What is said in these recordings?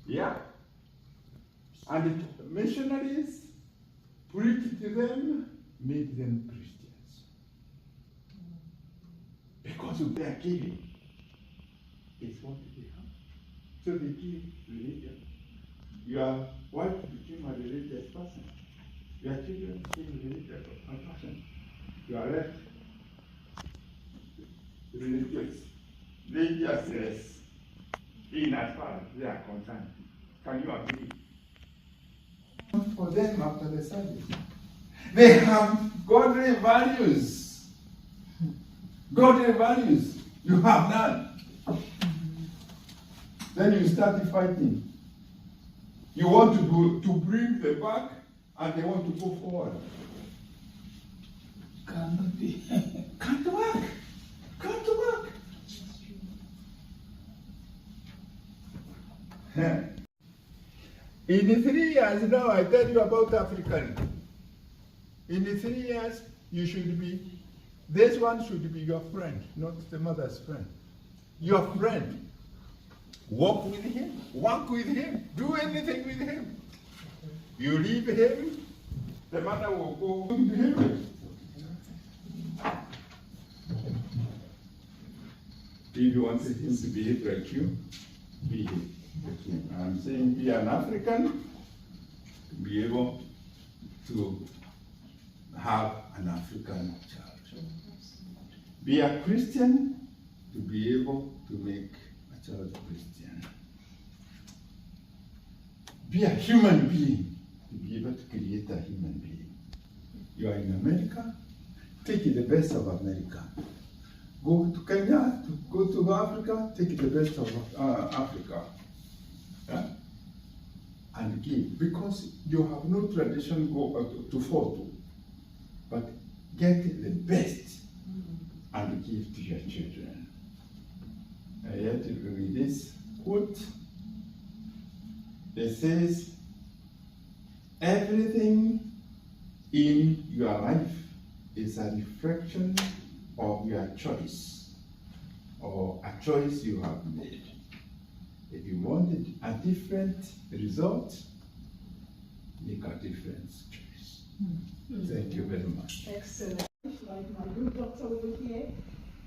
Yeah. And the missionaries preached to them, made them Christians. Because of their giving. It's what they have. So they give religion. Your wife became a religious person. Your children became religious person. You are left religiousness in as far as they are concerned. Can you agree? For them after the service, they have godly values. Godly values. You have none. Then you start fighting. You want to bring them back, and they want to go forward. Cannot be. Can't work. Can't work. In the 3 years now, I tell you about African. In the 3 years, you should be, this one should be your friend, not the mother's friend. Your friend. Walk with him, work with him, do anything with him. You leave him, the mother will go with him. If you want him to behave like you, behave like him. I'm saying be an African, to be able to have an African child. Be a Christian, to be able to make a child Christian. Be a human being, to be able to create a human being. You are in America, take the best of America. Go to Kenya, go to Africa, take the best of Africa. Yeah? And give, because you have no tradition to follow, but get the best and give to your children. I had to read this quote. It says, everything in your life is a reflection of your choice, or a choice you have made. If you wanted a different result, make a different choice. Thank you very much. Excellent. Like my good doctor over here.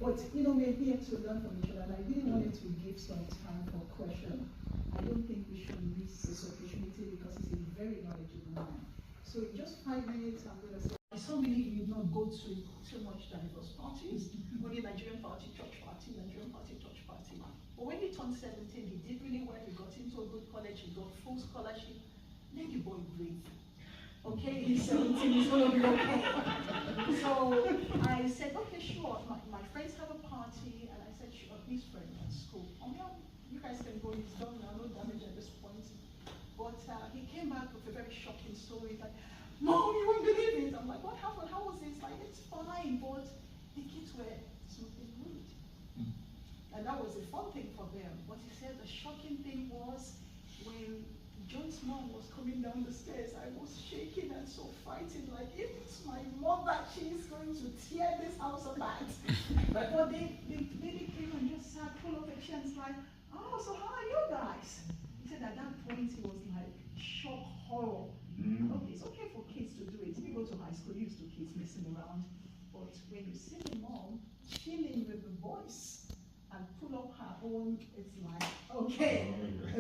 But we're here to learn from each other, and I really wanted to give some time for question. I don't think we should miss this opportunity because he's a very knowledgeable man. So in just 5 minutes, I'm going to say, I so believe you not go to too much diverse parties, only Nigerian party, church party, Nigerian party, church party. But when he turned 17, he did really well, he got into a good college, he got full scholarship, then the boy breathed. Okay, he's 17, he's going to be okay. So I said, okay, sure, my friends have a party, and I said, sure, his friend at school. You guys can go, he's done now, no damage at this point. But he came back with a very shocking story. He's like, Mom, you won't believe it. I'm like, what happened? How was it? It's like, it's fine, but the kids were smoking weed. And that was a fun thing for them. But he said the shocking thing was when John's mom was coming down the stairs, I was shaking and so frightened, like, if it's my mother, she's going to tear this house apart. But the lady came and just sat, pulled up a chair and was like, oh, so how are you guys? He said at that point he was like, shock, horror. Okay, it's okay for kids to do it. If you go to high school, you're used to kids messing around. But when you see the mom chilling with the boys and pull up her own, it's like, okay,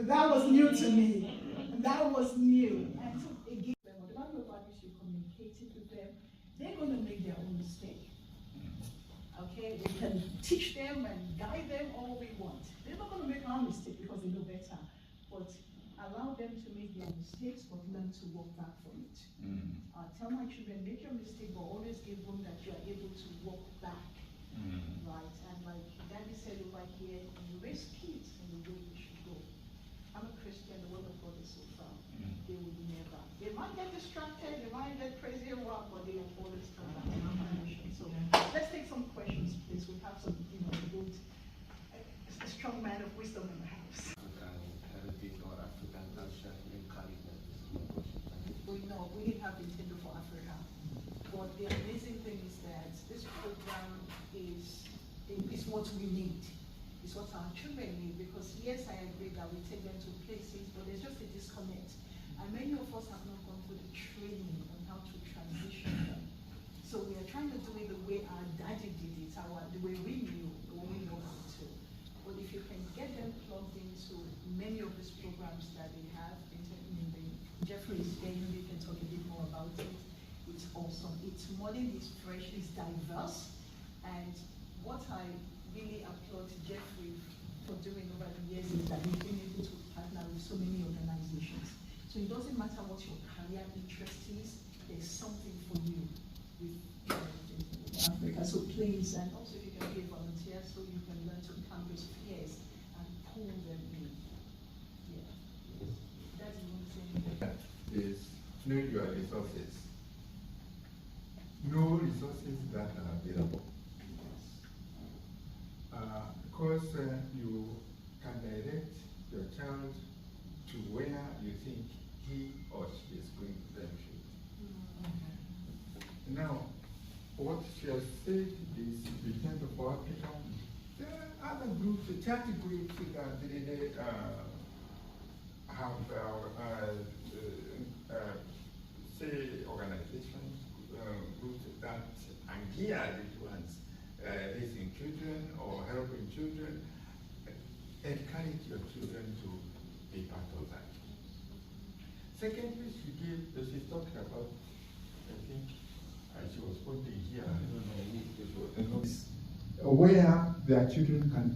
that was new to me. That was new. And so again, whatever values you communicated with them, they're going to make their own mistake. Okay, we can teach them and guide them all we want. They're not going to make our mistake because they know better. But allow them to make their mistakes, but learn to walk back from it. Tell my children, make your mistake, but always give room that you are able to walk back. Right? And like Daddy said over here, you raise kids in the way you should go. I'm a Christian, the word of God is so firm. They will never. They might get distracted, they might get crazy and wild, but they will always come back to our foundation. So let's take some questions, please. We have some, good, a strong man of wisdom in the house. We didn't have Nintendo for Africa. But the amazing thing is that this program is what we need. It's what our children need. because yes, I agree that we take them to places, but there's just a disconnect. And many of us have not gone through the training on how to transition them. So we are trying to do it the way our daddy did it, the way we knew, the way we know how to. But if you can get them plugged into many of these programs that they have, Jeffrey is there, maybe you can talk a bit more about it. It's awesome. It's modern, it's fresh, it's diverse. And what I really applaud Jeffrey for doing over the years is that he's been able to partner with so many organizations. So it doesn't matter what your career interest is, there's something for you with Africa. So please, and also if you can be a volunteer so you can learn to campus peers and pull them in. Yeah. That's one thing. Is know your resources. Know resources that are available. Because you can direct your child to where you think he or she is going to benefit. Now, what she has said is the Center for Africa. There are other groups, the charity groups that they have say organizations, groups that are geared towards raising children or helping children. Encourage your children to be part of that. Secondly, she's talking about, I think, she was pointing here, I don't know who it was. Where their children can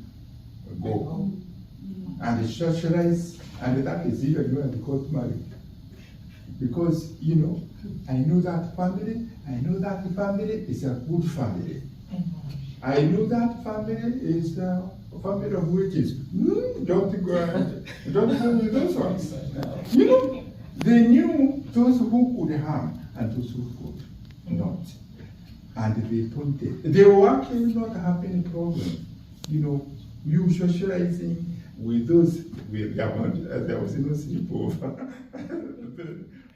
go and socialize, and that is even when they got married. Because, you know, I know that family is a good family. I know that family is a family of witches. Don't go with those ones. You know, they knew those who could harm and those who could not. And they pointed. They were actually not having any problem. You know, you socializing with those, there was no sleepover.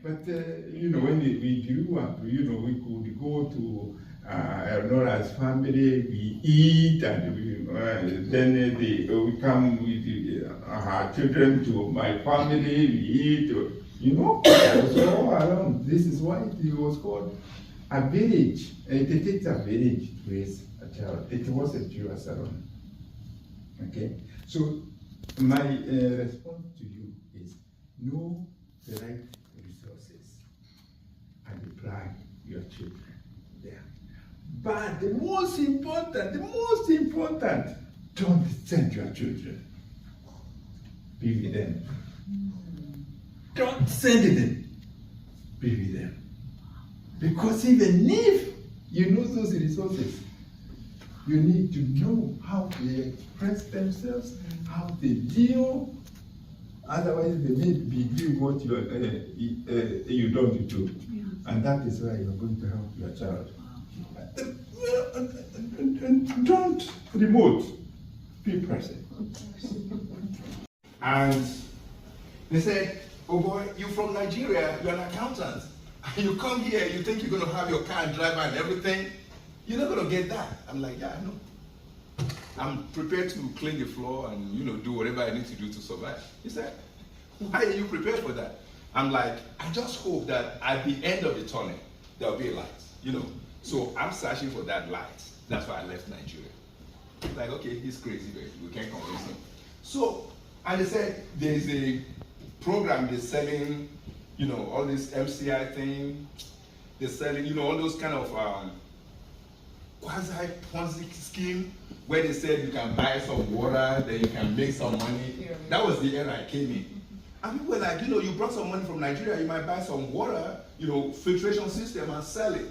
But, you know, when we grew up, you know, we could go to Nora's family, we eat, and then we come with her children to my family, we eat, you know, so all around. This is why it was called a village. It takes a village to raise a child. It wasn't you as alone. Okay? So, my response to you is know the right resources and apply your children there. But the most important, don't send your children. Be with them. Don't send them. Be with them. Because even if you know those resources, you need to know how they express themselves, how they deal. Otherwise, they may be doing what you don't do. And that is why you're going to help your child. Don't remote, be present. And they said, oh boy, you from Nigeria, you're an accountant. You come here, you think you're going to have your car and driver and everything. You're not going to get that. I'm like, yeah, I know. I'm prepared to clean the floor and, you know, do whatever I need to do to survive. He said, why are you prepared for that? I'm like, I just hope that at the end of the tunnel, there'll be a light, you know. So I'm searching for that light. That's why I left Nigeria. Like, okay, he's crazy, but we can't convince him. So, and they said, there's a program they're selling, you know, all this MCI thing. They're selling, you know, all those kind of quasi-Ponzi scheme where they said you can buy some water, then you can make some money. That was the era I came in. And people were like, you know, you brought some money from Nigeria, you might buy some water, you know, filtration system and sell it.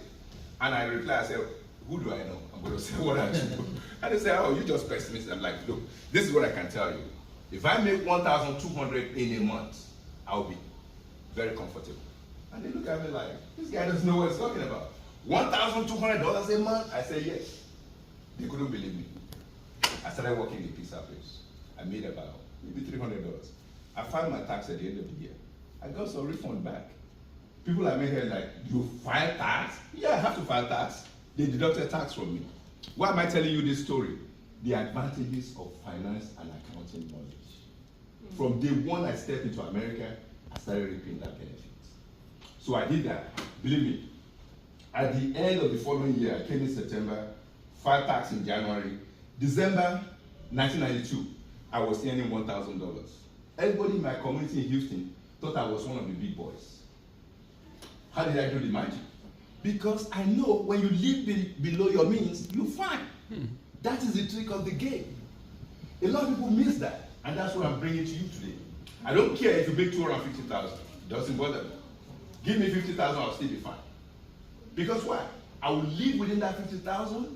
And I replied, I said, who do I know? I'm going to sell water to you. And they said, oh, you just pessimistic. I'm like, look, this is what I can tell you. If I make 1,200 in a month, I'll be very comfortable. And they look at me like, this guy doesn't know what he's talking about. $1,200 a month? I said, yes. They couldn't believe me. I started working in a pizza place. I made about maybe $300. I filed my tax at the end of the year. I got some refund back. People are making like, you file tax? Yeah, I have to file tax. They deducted tax from me. Why am I telling you this story? the advantages of finance and accounting knowledge. From day one I stepped into America, I started reaping that benefit. So I did that. Believe me, at the end of the following year, I came in September, filed tax in January. December 1992, I was earning $1,000. Everybody in my community in Houston thought I was one of the big boys. How did I do the magic? Because I know when you live below your means, you're fine. That is the trick of the game. A lot of people miss that, and that's what I'm bringing to you today. I don't care if you make $250,000. It doesn't bother me. Give me $50,000, I'll still be fine. Because why? I will live within that $50,000.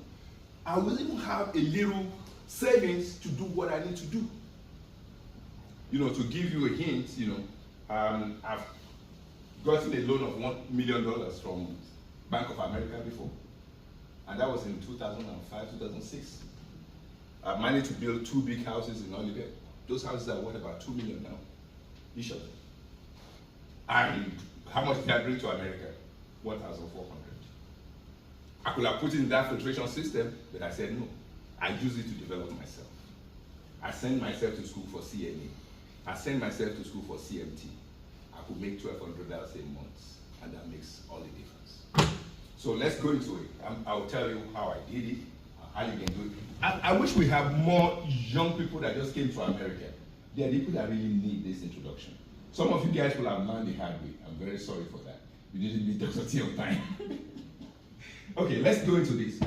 I will even have a little savings to do what I need to do. You know, to give you a hint, you know, I've gotten a loan of $1 million from Bank of America before. And that was in 2005, 2006. I've managed to build 2 big houses in Olivet. Those houses are worth about $2 million now, each of them. And how much did I bring to America? 1,400. I could have put it in that filtration system, but I said no. I use it to develop myself. I sent myself to school for CNA. I sent myself to school for CMT. I could make $1,200 a month, and that makes all the difference. So let's go into it. I'll tell you how I did it, how you can do it. I wish we have more young people that just came to America. They are the people that really need this introduction. Some of you guys will have learned the hard way. I'm very sorry for that. You didn't meet Dr. T on time. Okay, let's go into this.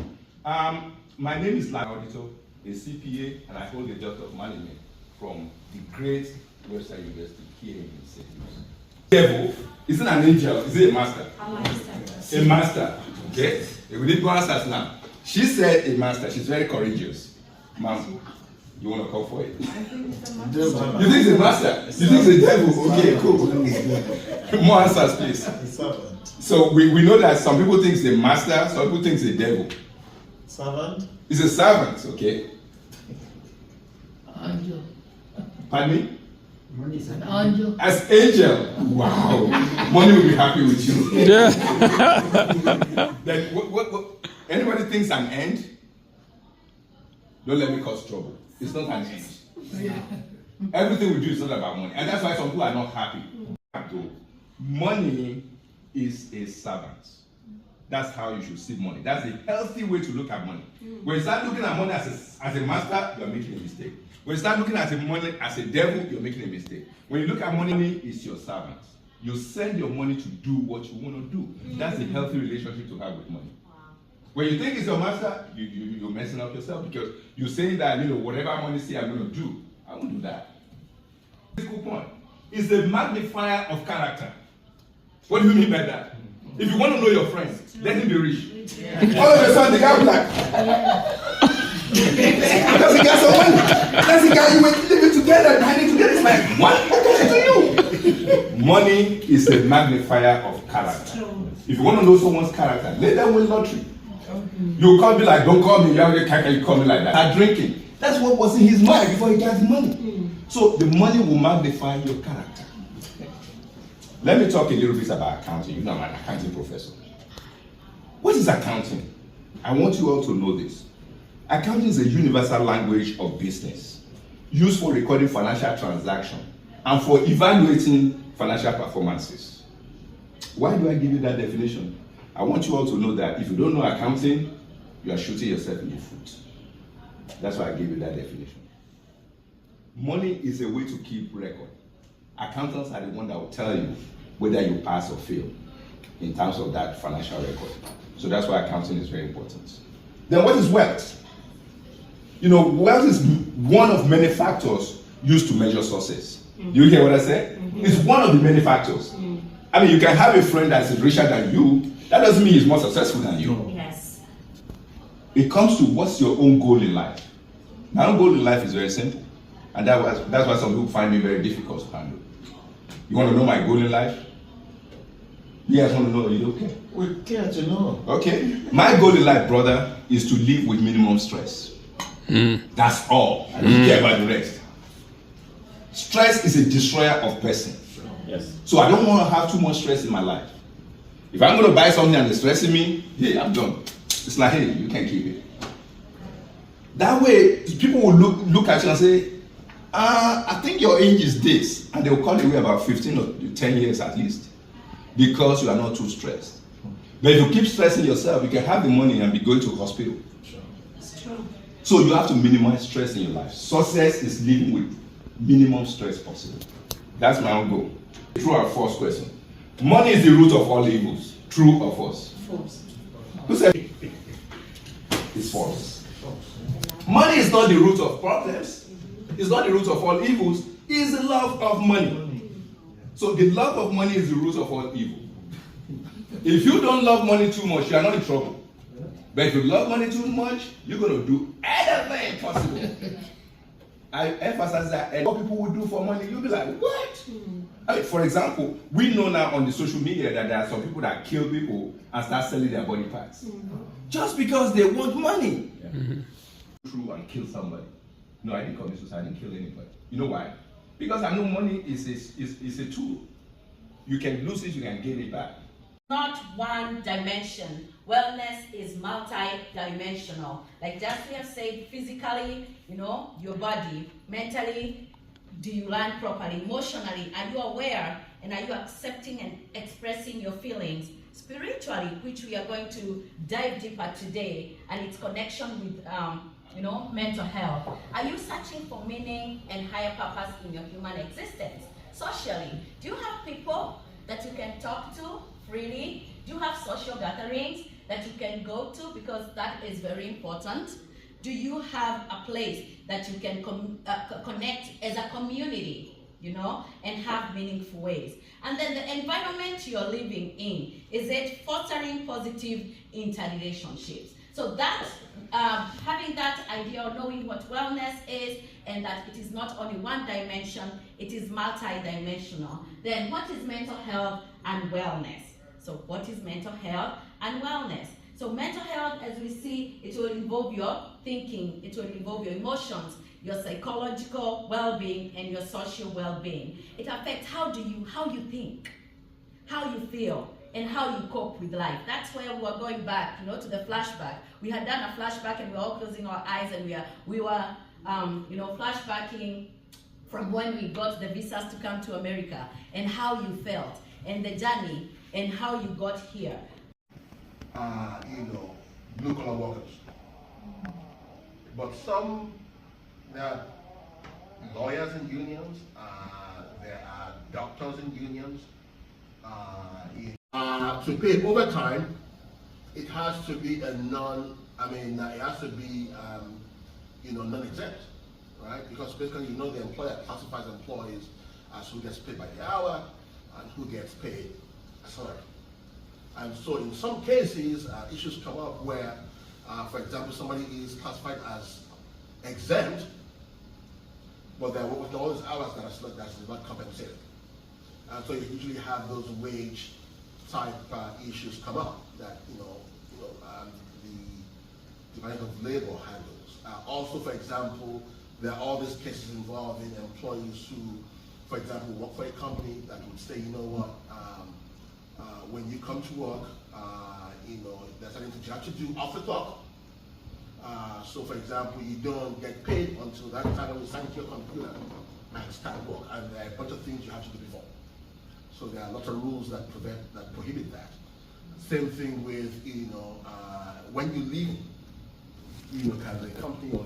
My name is Larry Auditor, a CPA, and I hold a Doctor of Management from the great Webster University here in St. Louis. Devil, isn't an angel, is it a master? A master. A master, okay? We need to answer now. She said a master, she's very courageous. Ma'am, you want to call for it? I think it's a master. You think it's a master? You think it's a devil? Okay, cool. More answers, please. So we know that some people think it's a master, some people think it's a devil. Servant? It's a servant, okay? Angel. Pardon me? An angel. As angel. Wow. Money will be happy with you. Yeah. Then what anybody thinks an end? Don't let me cause trouble. It's not an end. Everything we do is not about money. And that's why some people are not happy. Money is a servant. That's how you should see money. That's a healthy way to look at money. When you start looking at money as a master, you're making a mistake. When you start looking at money as a devil, you're making a mistake. When you look at money, it's your servant. You send your money to do what you want to do. That's a healthy relationship to have with money. When you think it's your master, you're messing up yourself because you're saying that, whatever money say I'm going to do, I won't do that. Critical point is a magnifier of character. What do you mean by that? If you want to know your friends, let him be rich. Yeah. All of a sudden, the guy will be like, because he got some money. That's the guy you were living together, dining together. It's like, what? What can I do you? Money is a magnifier of character. If you want to know someone's character, let them win lottery. You can't be like, don't call me, you call me like that. Start drinking. That's what was in his mind before he got the money. So the money will magnify your character. Let me talk a little bit about accounting. You know, I'm an accounting professor. What is accounting? I want you all to know this. Accounting is a universal language of business, used for recording financial transactions and for evaluating financial performances. Why do I give you that definition? I want you all to know that if you don't know accounting, you are shooting yourself in the foot. That's why I gave you that definition. Money is a way to keep record. Accountants are the ones that will tell you whether you pass or fail in terms of that financial record. So that's why accounting is very important. Then what is wealth? Wealth is one of many factors used to measure success. Do you hear what I said? It's one of the many factors. I mean, you can have a friend that's richer than you. That doesn't mean he's more successful than you. Yes. It comes to what's your own goal in life. My own goal in life is very simple. And that's why some people find me very difficult to handle. You want to know my goal in life? You guys want to know? Are you okay? We care to know. Okay. My goal in life, brother, is to live with minimum stress. That's all. I don't care about the rest. Stress is a destroyer of person. Yes. So I don't want to have too much stress in my life. If I'm going to buy something and it's stressing me, hey, I'm done. It's like, hey, you can keep it. That way, people will look at you and say, I think your age is this. And they will call you away about 15 or 10 years at least. Because you are not too stressed. But if you keep stressing yourself, you can have the money and be going to hospital. It's true. So you have to minimize stress in your life. Success is living with minimum stress possible. That's my own goal. True or false question. Money is the root of all evils. True or false? False. Who said it's false? Money is not the root of problems. It's not the root of all evils. It's the love of money. So the love of money is the root of all evil. If you don't love money too much, you are not in trouble. But if you love money too much, you're going to do anything possible. I emphasize that, and what people will do for money, you'll be like, what? I mean, for example, we know now on the social media that there are some people that kill people and start selling their body parts. Just because they want money. True, and kill somebody. No, I didn't commit suicide, I didn't kill anybody. You know why? Because I know money is a tool. You can lose it, you can gain it back. Not one dimension. Wellness is multi-dimensional. Like just we have said, physically, your body, mentally, do you learn properly? Emotionally, are you aware and are you accepting and expressing your feelings? Spiritually, which we are going to dive deeper today, and its connection with mental health. Are you searching for meaning and higher purpose in your human existence? Socially, do you have people that you can talk to freely? Do you have social gatherings that you can go to, because that is very important? Do you have a place that you can connect as a community, and have meaningful ways? And then the environment you're living in, is it fostering positive interrelationships? So that, having that idea of knowing what wellness is, and that it is not only one dimension, it is multi-dimensional. Then what is mental health and wellness? So what is mental health and wellness? So mental health, as we see, it will involve your thinking, it will involve your emotions, your psychological well-being, and your social well-being. It affects how you think, how you feel, and how you cope with life. That's where we are going back, to the flashback. We had done a flashback and we were all closing our eyes, and we were flashbacking from when we got the visas to come to America, and how you felt, and the journey, and how you got here. Blue collar workers. But there are lawyers in unions, there are doctors in unions. To pay overtime, it has to be non-exempt, right? Because basically, the employer classifies employees as who gets paid by the hour and who gets paid a salary. And so in some cases, issues come up where, for example, somebody is classified as exempt, but they're working all these hours that's not compensated. And so you usually have those wage type issues come up that the Department of Labor handles. Also, for example, there are all these cases involving employees who, for example, work for a company that would say, when you come to work, there's certain things you have to do off the clock. So, for example, you don't get paid until that time when you sign to your computer and start work, and there are a bunch of things you have to do before. So there are lots of rules that prohibit that. Same thing with when you leave, kind of the company or